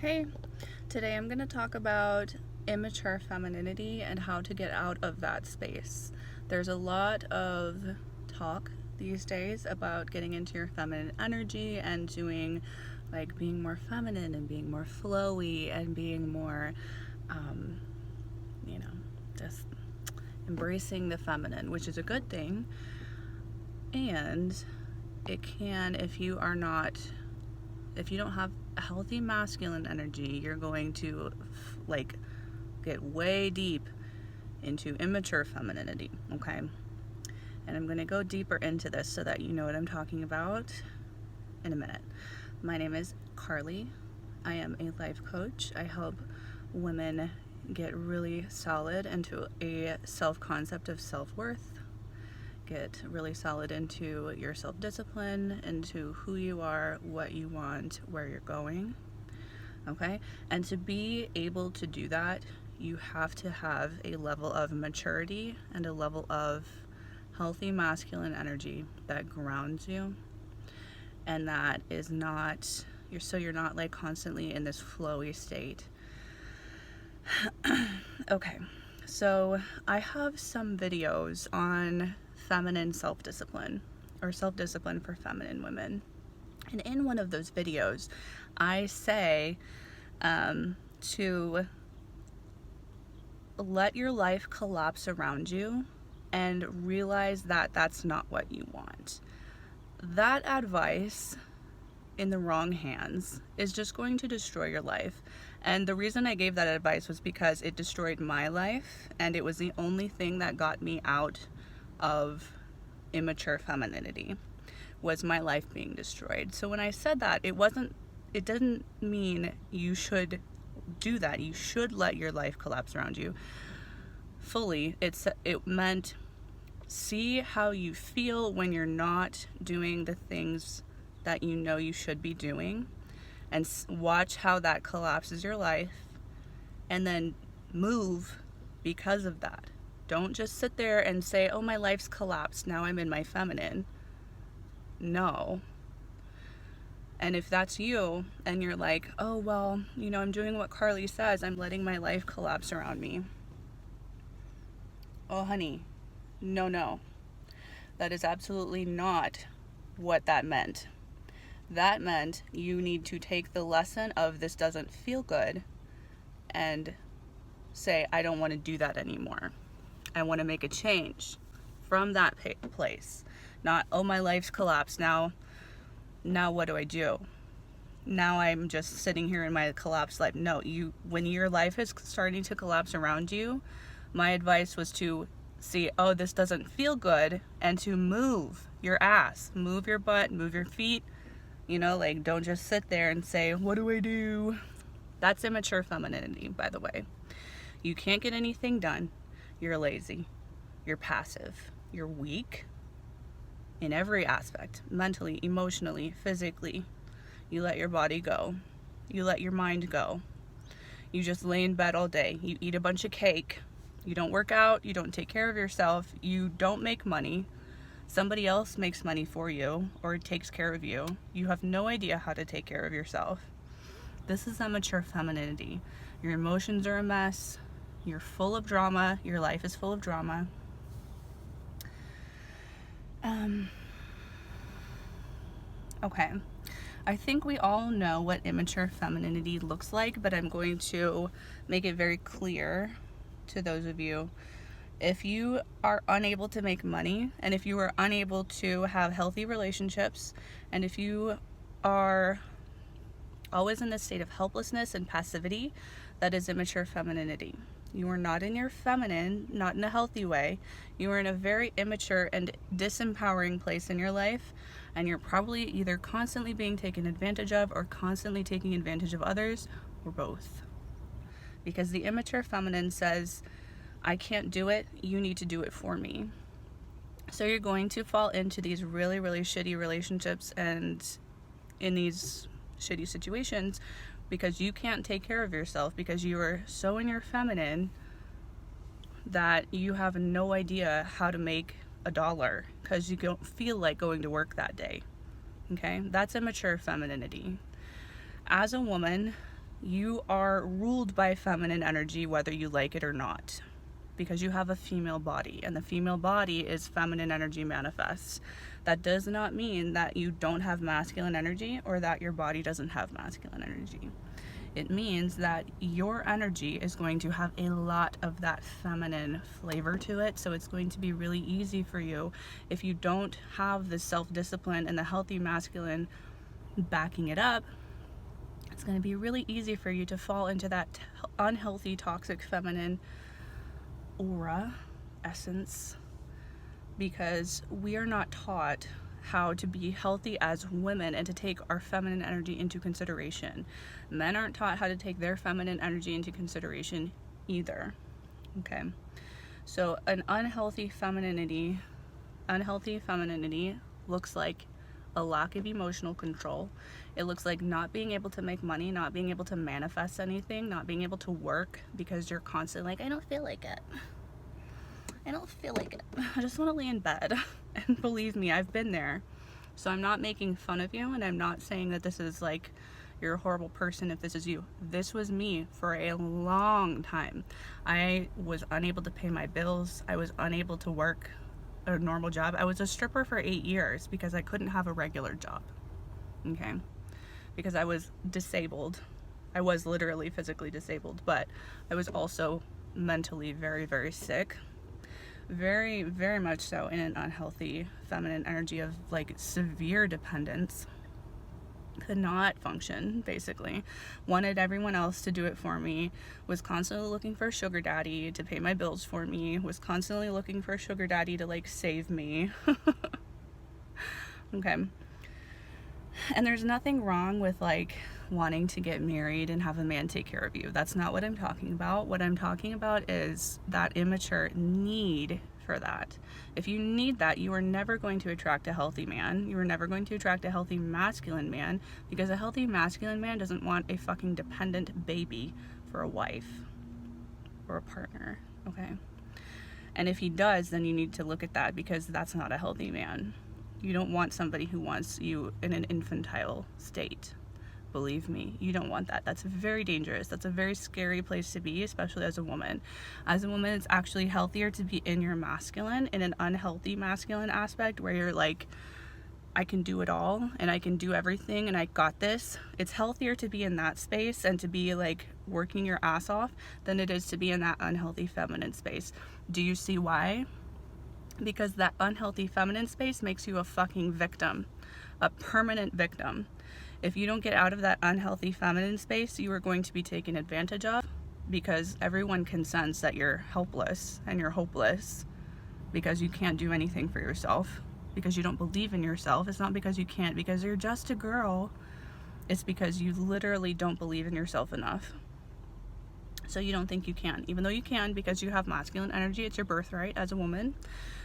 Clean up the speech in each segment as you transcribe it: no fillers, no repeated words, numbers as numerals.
Hey, today I'm going to talk about immature femininity and how to get out of that space. There's a lot of talk these days about getting into your feminine energy and doing like being more feminine and being more flowy and being more, um, you know, just embracing the feminine, which is a good thing. And it can, if you don't have a healthy masculine energy, you're going to get way deep into immature femininity, okay? And I'm going to go deeper into this so that you know what I'm talking about in a minute. My name is Carly. I am a life coach. I help women get really solid into a self-concept of self-worth, get really solid into your self-discipline, into who you are, what you want, where you're going, okay? And to be able to do that, you have to have a level of maturity and a level of healthy masculine energy that grounds you, and that is not, you're not like constantly in this flowy state. Okay, so I have some videos on feminine self-discipline, or self-discipline for feminine women. And in one of those videos, I say to let your life collapse around you and realize that that's not what you want. That advice in the wrong hands is just going to destroy your life. And the reason I gave that advice was because it destroyed my life, and it was the only thing that got me out of immature femininity, was my life being destroyed. So when I said that, it didn't mean you should do that. You should let your life collapse around you fully. It meant see how you feel when you're not doing the things that you know you should be doing, and watch how that collapses your life, and then move because of that. Don't just sit there and say, oh, my life's collapsed, now I'm in my feminine. No. And if that's you and you're like, oh, well, I'm doing what Carly says, I'm letting my life collapse around me. Oh, honey, no. That is absolutely not what that meant. That meant you need to take the lesson of this doesn't feel good and say, I don't want to do that anymore. I want to make a change from that place. Not, oh, my life's collapsed. Now what do I do? Now I'm just sitting here in my collapsed life. No, when your life is starting to collapse around you, my advice was to see, oh, this doesn't feel good, and to move your ass, move your butt, move your feet. Don't just sit there and say, what do I do? That's immature femininity, by the way. You can't get anything done. You're lazy. You're passive. You're weak in every aspect, mentally, emotionally, physically. You let your body go. You let your mind go. You just lay in bed all day. You eat a bunch of cake. You don't work out. You don't take care of yourself. You don't make money. Somebody else makes money for you or takes care of you. You have no idea how to take care of yourself. This is immature femininity. Your emotions are a mess. You're full of drama. Your life is full of drama. Okay. I think we all know what immature femininity looks like, but I'm going to make it very clear to those of you. If you are unable to make money, and if you are unable to have healthy relationships, and if you are always in a state of helplessness and passivity, that is immature femininity. You are not in your feminine, not in a healthy way. You are in a very immature and disempowering place in your life, and you're probably either constantly being taken advantage of or constantly taking advantage of others, or both. Because the immature feminine says, I can't do it, you need to do it for me. So you're going to fall into these really, really shitty relationships and in these shitty situations because you can't take care of yourself, because you are so in your feminine that you have no idea how to make $1 because you don't feel like going to work that day. Okay? That's immature femininity. As a woman, You are ruled by feminine energy whether you like it or not, because you have a female body, and the female body is feminine energy manifests. That does not mean that you don't have masculine energy or that your body doesn't have masculine energy. It means that your energy is going to have a lot of that feminine flavor to it, so it's going to be really easy for you if you don't have the self-discipline and the healthy masculine backing it up. It's going to be really easy for you to fall into that unhealthy, toxic feminine aura, essence, because we are not taught how to be healthy as women and to take our feminine energy into consideration. Men aren't taught how to take their feminine energy into consideration either. Okay, so an unhealthy femininity looks like a lack of emotional control. It looks like not being able to make money, not being able to manifest anything, not being able to work because you're constantly like, I don't feel like it. I just want to lay in bed. And believe me, I've been there. So I'm not making fun of you, and I'm not saying that this is like you're a horrible person if this is you. This was me for a long time. I was unable to pay my bills. I was unable to work a normal job. I was a stripper for 8 years because I couldn't have a regular job. Okay? Because I was disabled. I was literally physically disabled, but I was also mentally very, very sick. Very, very much so in an unhealthy feminine energy of like severe dependence. Could not function, basically. Wanted everyone else to do it for me. Was constantly looking for a sugar daddy to pay my bills for me. Was constantly looking for a sugar daddy to like save me. Okay. And there's nothing wrong with like wanting to get married and have a man take care of you. That's not what I'm talking about. What I'm talking about is that immature need for that. If you need that, you are never going to attract a healthy man. You are never going to attract a healthy masculine man, because a healthy masculine man doesn't want a fucking dependent baby for a wife or a partner. Okay. And if he does, then you need to look at that, because that's not a healthy man. You don't want somebody who wants you in an infantile state. Believe me, you don't want that. That's very dangerous. That's a very scary place to be, especially as a woman. As a woman, it's actually healthier to be in your masculine, in an unhealthy masculine aspect where you're like, I can do it all and I can do everything and I got this. It's healthier to be in that space and to be like working your ass off than it is to be in that unhealthy feminine space. Do you see why? Because that unhealthy feminine space makes you a fucking victim, a permanent victim. If you don't get out of that unhealthy feminine space, you are going to be taken advantage of, because everyone can sense that you're helpless and you're hopeless because you can't do anything for yourself, because you don't believe in yourself. It's not because you can't, because you're just a girl. It's because you literally don't believe in yourself enough. So you don't think you can, even though you can, because you have masculine energy. It's your birthright as a woman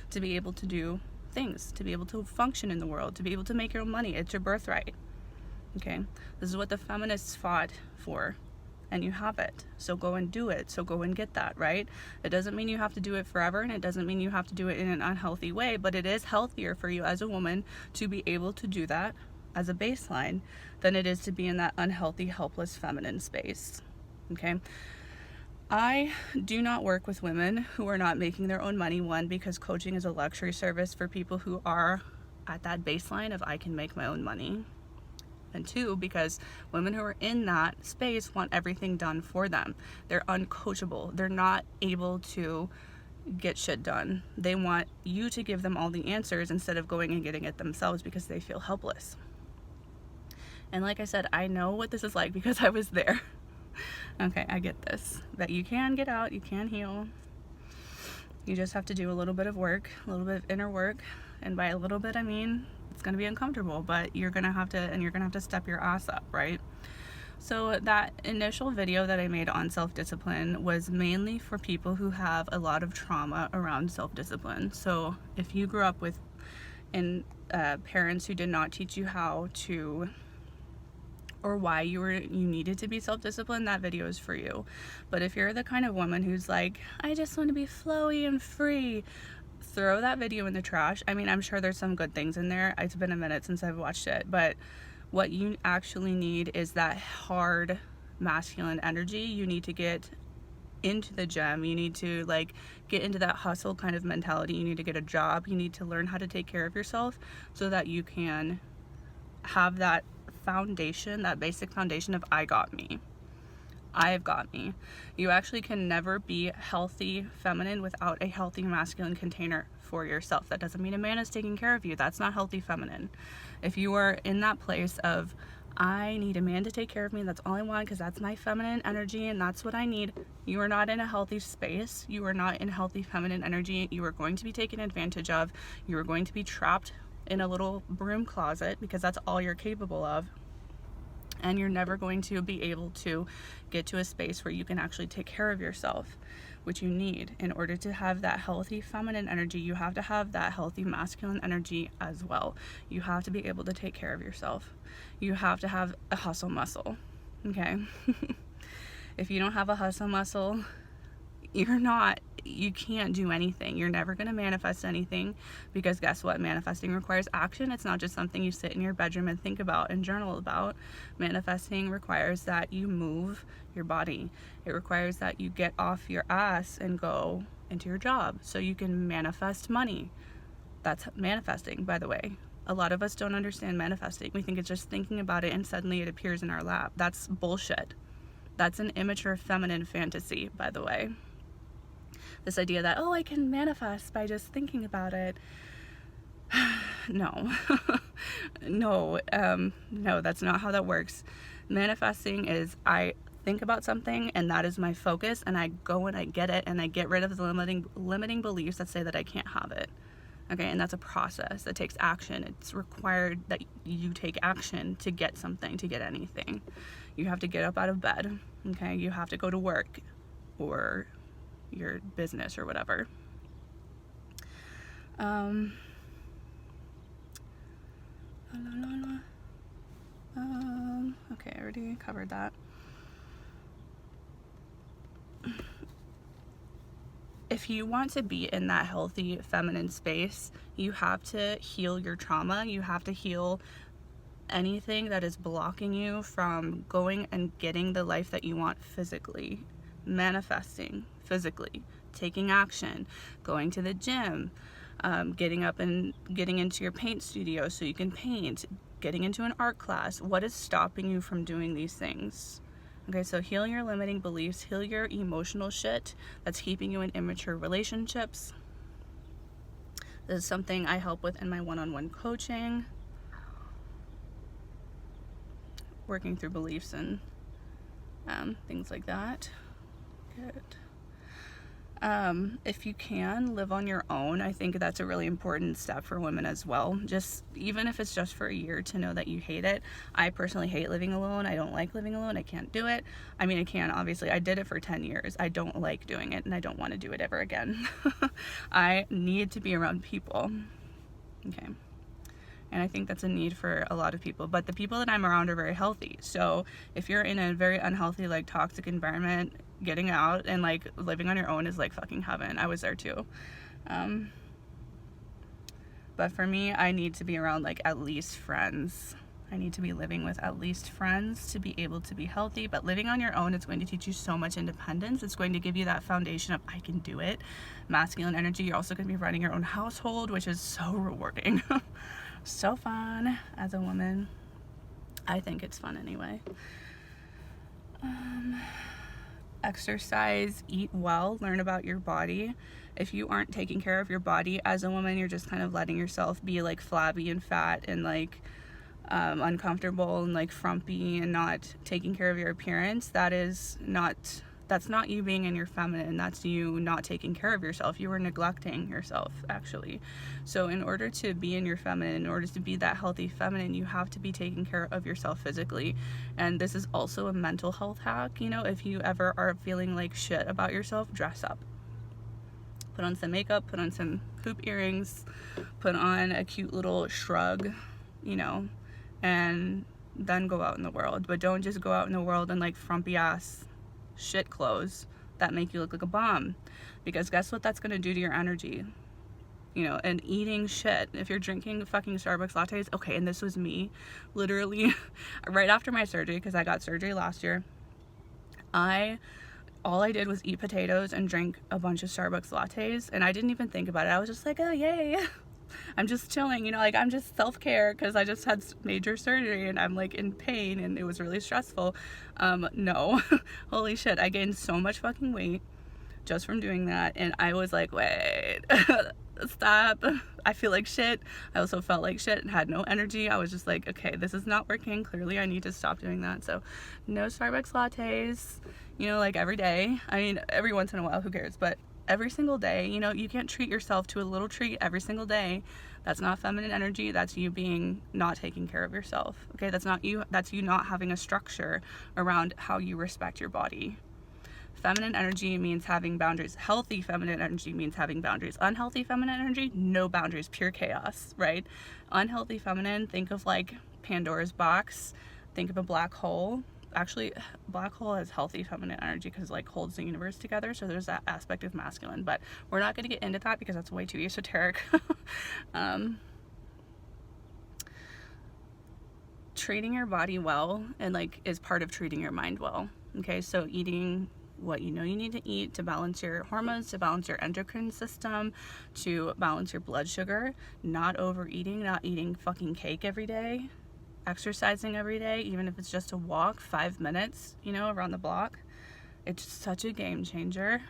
to be able to do things, to be able to function in the world, to be able to make your own money. It's your birthright. Okay, this is what the feminists fought for, and you have it. So go and do it. So go and get that, right? It doesn't mean you have to do it forever, and it doesn't mean you have to do it in an unhealthy way, but it is healthier for you as a woman to be able to do that as a baseline than it is to be in that unhealthy, helpless feminine space. Okay? I do not work with women who are not making their own money. One, because coaching is a luxury service for people who are at that baseline of I can make my own money. And two, because women who are in that space want everything done for them. They're uncoachable. They're not able to get shit done. They want you to give them all the answers instead of going and getting it themselves, because they feel helpless. And like I said, I know what this is like because I was there. Okay, I get this. That you can get out, you can heal. You just have to do a little bit of work, a little bit of inner work. And by a little bit, I mean, it's going to be uncomfortable, but you're going to have to step your ass up, right? So that initial video that I made on self-discipline was mainly for people who have a lot of trauma around self-discipline. So if you grew up with parents who did not teach you how to, or why you needed to be self-disciplined, that video is for you. But if you're the kind of woman who's like, I just want to be flowy and free, throw that video in the trash. I mean, I'm sure there's some good things in there. It's been a minute since I've watched it, but what you actually need is that hard masculine energy, you need to get into the gym, you need to like get into that hustle kind of mentality, you need to get a job, you need to learn how to take care of yourself so that you can have that foundation, that basic foundation of I've got me. You actually can never be healthy feminine without a healthy masculine container for yourself. That doesn't mean a man is taking care of you. That's not healthy feminine. If you are in that place of I need a man to take care of me, that's all I want because that's my feminine energy and that's what I need, you are not in a healthy space. You are not in healthy feminine energy. You are going to be taken advantage of. You are going to be trapped in a little broom closet because that's all you're capable of. And you're never going to be able to get to a space where you can actually take care of yourself, which you need. In order to have that healthy feminine energy, you have to have that healthy masculine energy as well. You have to be able to take care of yourself. You have to have a hustle muscle, okay? If you don't have a hustle muscle, you can't do anything. You're never going to manifest anything because guess what? Manifesting requires action. It's not just something you sit in your bedroom and think about and journal about. Manifesting requires that you move your body. It requires that you get off your ass and go into your job so you can manifest money. That's manifesting, by the way. A lot of us don't understand manifesting. We think it's just thinking about it and suddenly it appears in our lap. That's bullshit. That's an immature feminine fantasy, by the way. This idea that, I can manifest by just thinking about it. No. No, that's not how that works. Manifesting is I think about something and that is my focus and I go and I get it and I get rid of the limiting beliefs that say that I can't have it. Okay, and that's a process that takes action. It's required that you take action to get something, to get anything. You have to get up out of bed, okay? You have to go to work or your business or whatever. Okay, I already covered that. If you want to be in that healthy feminine space, you have to heal your trauma. You have to heal anything that is blocking you from going and getting the life that you want physically, manifesting physically, taking action, going to the gym, getting up and getting into your paint studio so you can paint, getting into an art class. What is stopping you from doing these things? Okay, so heal your limiting beliefs, heal your emotional shit that's keeping you in immature relationships. This is something I help with in my one-on-one coaching. Working through beliefs and things like that. Good. If you can live on your own, I think that's a really important step for women as well. Just even if it's just for a year, to know that you hate it. I personally hate living alone. I don't like living alone. I can't do it. I mean, I can, obviously. I did it for 10 years. I don't like doing it and I don't want to do it ever again. I need to be around people. Okay. And I think that's a need for a lot of people. But the people that I'm around are very healthy. So if you're in a very unhealthy, like toxic environment, getting out and like living on your own is like fucking heaven. I was there too. But for me, I need to be around like at least friends. I need to be living with at least friends to be able to be healthy. But living on your own is going to teach you so much independence. It's going to give you that foundation of I can do it. Masculine energy. You're also going to be running your own household, which is so rewarding. So fun as a woman. I think it's fun anyway. Exercise, eat well, learn about your body. If you aren't taking care of your body as a woman, you're just kind of letting yourself be like flabby and fat and like uncomfortable and like frumpy and not taking care of your appearance. That's not you being in your feminine. That's you not taking care of yourself. You are neglecting yourself, actually. So in order to be in your feminine, in order to be that healthy feminine, you have to be taking care of yourself physically. And this is also a mental health hack. You know, if you ever are feeling like shit about yourself, dress up. Put on some makeup, put on some hoop earrings, put on a cute little shrug, you know, and then go out in the world. But don't just go out in the world in like frumpy ass shit clothes that make you look like a bomb, because guess what that's going to do to your energy, you know. And eating shit, if you're drinking fucking Starbucks lattes, okay. And this was me literally right after my surgery, because I got surgery last year. All I did was eat potatoes and drink a bunch of Starbucks lattes, and I didn't even think about it. I was just like, oh, yay. I'm just chilling, you know, like I'm just self-care because I just had major surgery and I'm like in pain and it was really stressful. No, holy shit, I gained so much fucking weight just from doing that, and I was like, wait, stop. I feel like shit. I also felt like shit and had no energy. I was just like, okay, this is not working. Clearly I need to stop doing that. So no Starbucks lattes, you know, like every day. I mean, every once in a while, who cares? But every single day, you know, you can't treat yourself to a little treat every single day. That's not feminine energy. That's you being not taking care of yourself. Okay, that's not you. That's you not having a structure around how you respect your body. Feminine energy means having boundaries. Healthy feminine energy means having boundaries. Unhealthy feminine energy, no boundaries, pure chaos, right? Unhealthy feminine, think of like Pandora's box. Think of a black hole. Actually, black hole has healthy feminine energy because like holds the universe together. So there's that aspect of masculine, but we're not going to get into that because that's way too esoteric. Treating your body well and like is part of treating your mind well. Okay, so eating what you know you need to eat to balance your hormones, to balance your endocrine system, to balance your blood sugar, not overeating, not eating fucking cake every day, exercising every day, even if it's just a walk, 5 minutes, you know, around the block. It's such a game changer.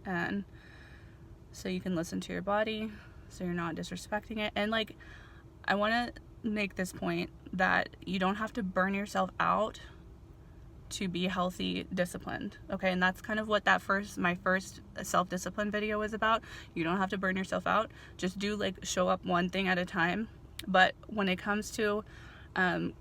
And so you can listen to your body, so you're not disrespecting it. And like, I want to make this point that you don't have to burn yourself out to be healthy, disciplined. Okay, and that's kind of what my first self-discipline video was about. You don't have to burn yourself out. Just do like show up one thing at a time. But when it comes to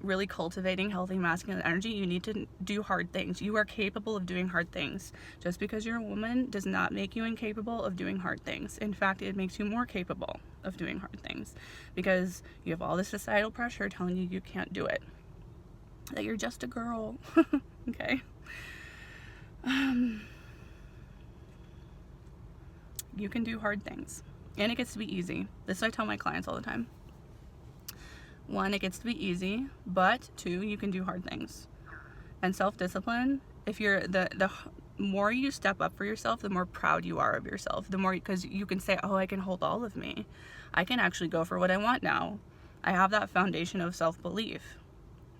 really cultivating healthy masculine energy, you need to do hard things. You are capable of doing hard things. Just because you're a woman does not make you incapable of doing hard things. In fact, it makes you more capable of doing hard things because you have all this societal pressure telling you can't do it, that you're just a girl. Okay. You can do hard things, and it gets to be easy. This I tell my clients all the time. 1, it gets to be easy, but 2, you can do hard things. And self-discipline, if you're the more you step up for yourself, the more proud you are of yourself. The more, because you can say, oh, I can hold all of me. I can actually go for what I want now. I have that foundation of self-belief.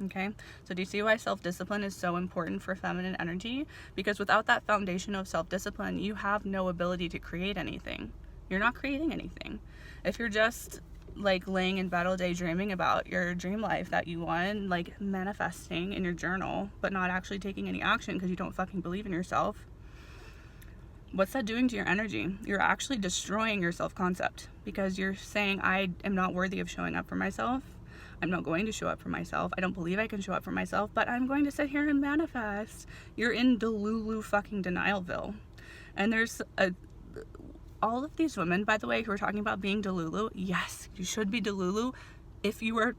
Okay, so do you see why self-discipline is so important for feminine energy? Because without that foundation of self-discipline, you have no ability to create anything. You're not creating anything. If you're just like laying in bed all day dreaming about your dream life that you want, like manifesting in your journal, but not actually taking any action because you don't fucking believe in yourself, what's that doing to your energy? You're actually destroying your self-concept because you're saying, I am not worthy of showing up for myself. I'm not going to show up for myself. I don't believe I can show up for myself, but I'm going to sit here and manifest. You're in Delulu fucking Denialville. And there's all of these women, by the way, who are talking about being Delulu. Yes, you should be Delulu if you are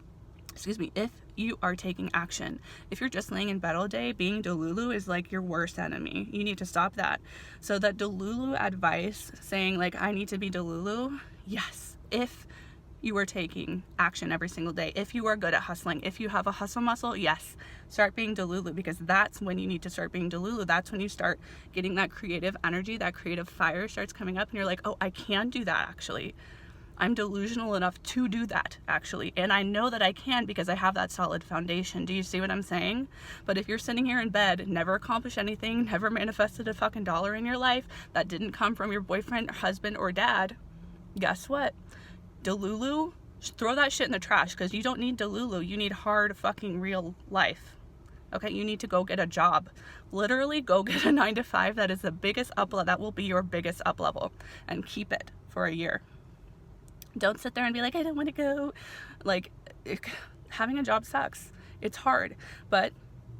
taking action. If you're just laying in bed all day, being Delulu is like your worst enemy. You need to stop that. So that Delulu advice saying like, I need to be Delulu. Yes. If you are taking action every single day, if you are good at hustling, if you have a hustle muscle, yes, start being Delulu, because that's when you need to start being Delulu. That's when you start getting that creative energy, that creative fire starts coming up, and you're like, oh, I can do that actually. I'm delusional enough to do that actually, and I know that I can because I have that solid foundation. Do you see what I'm saying? But if you're sitting here in bed, never accomplished anything, never manifested a fucking dollar in your life, that didn't come from your boyfriend, husband, or dad, guess what? Delulu, throw that shit in the trash, because you don't need Delulu. You need hard fucking real life. Okay, you need to go get a job. Literally go get a 9-to-5. That is the biggest up level. That will be your biggest up level, and keep it for a year. Don't sit there and be like, I don't want to go. Like, having a job sucks. It's hard, but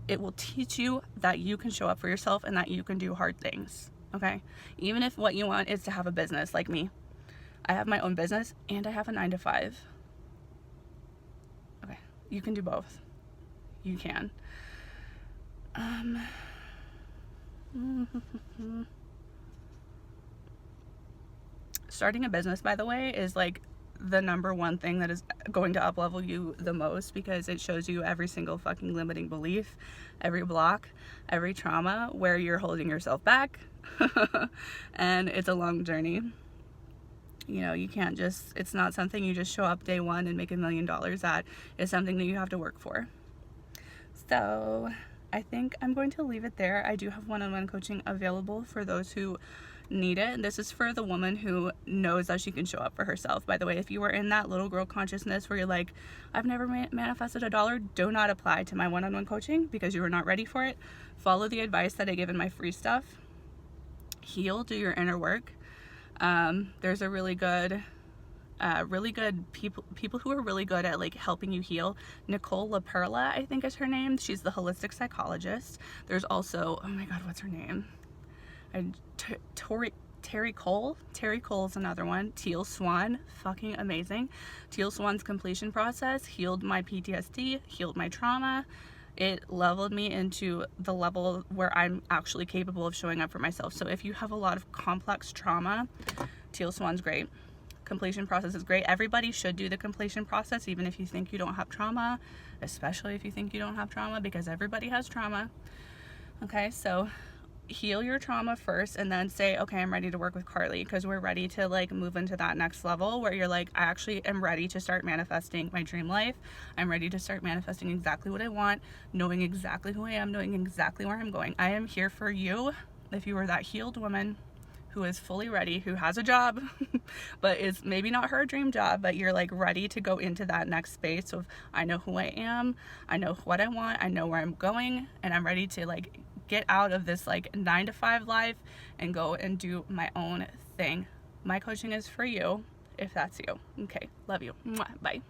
it will teach you that you can show up for yourself and that you can do hard things. Okay, even if what you want is to have a business like me. I have my own business and I have a 9-to-5. Okay, you can do both. You can. Starting a business, by the way, is like the number one thing that is going to up-level you the most, because it shows you every single fucking limiting belief, every block, every trauma where you're holding yourself back. And it's a long journey. You know, you can't just, it's not something you just show up day one and make $1 million at. It's something that you have to work for. So I think I'm going to leave it there. I do have one-on-one coaching available for those who need it. This is for the woman who knows that she can show up for herself. By the way, if you are in that little girl consciousness where you're like, I've never manifested $1, do not apply to my one-on-one coaching because you are not ready for it. Follow the advice that I give in my free stuff. Heal, do your inner work. There's a really good people who are really good at like helping you heal. Nicole LaPerla, I think is her name. She's the holistic psychologist. There's also, oh my god, what's her name? Terry Cole. Terry Cole is another one. Teal Swan, fucking amazing. Teal Swan's completion process healed my PTSD, healed my trauma. It leveled me into the level where I'm actually capable of showing up for myself. So if you have a lot of complex trauma, Teal Swan's great. Completion process is great. Everybody should do the completion process, even if you think you don't have trauma, especially if you think you don't have trauma, because everybody has trauma. Okay, so heal your trauma first and then say, okay, I'm ready to work with Carly, because we're ready to like move into that next level where you're like, I actually am ready to start manifesting my dream life. I'm ready to start manifesting exactly what I want, knowing exactly who I am, knowing exactly where I'm going. I am here for you. If you are that healed woman who is fully ready, who has a job, but is maybe not her dream job, but you're like ready to go into that next space of, I know who I am, I know what I want, I know where I'm going, and I'm ready to like get out of this like 9-to-5 life and go and do my own thing. My coaching is for you if that's you. Okay, love you. Mwah. Bye.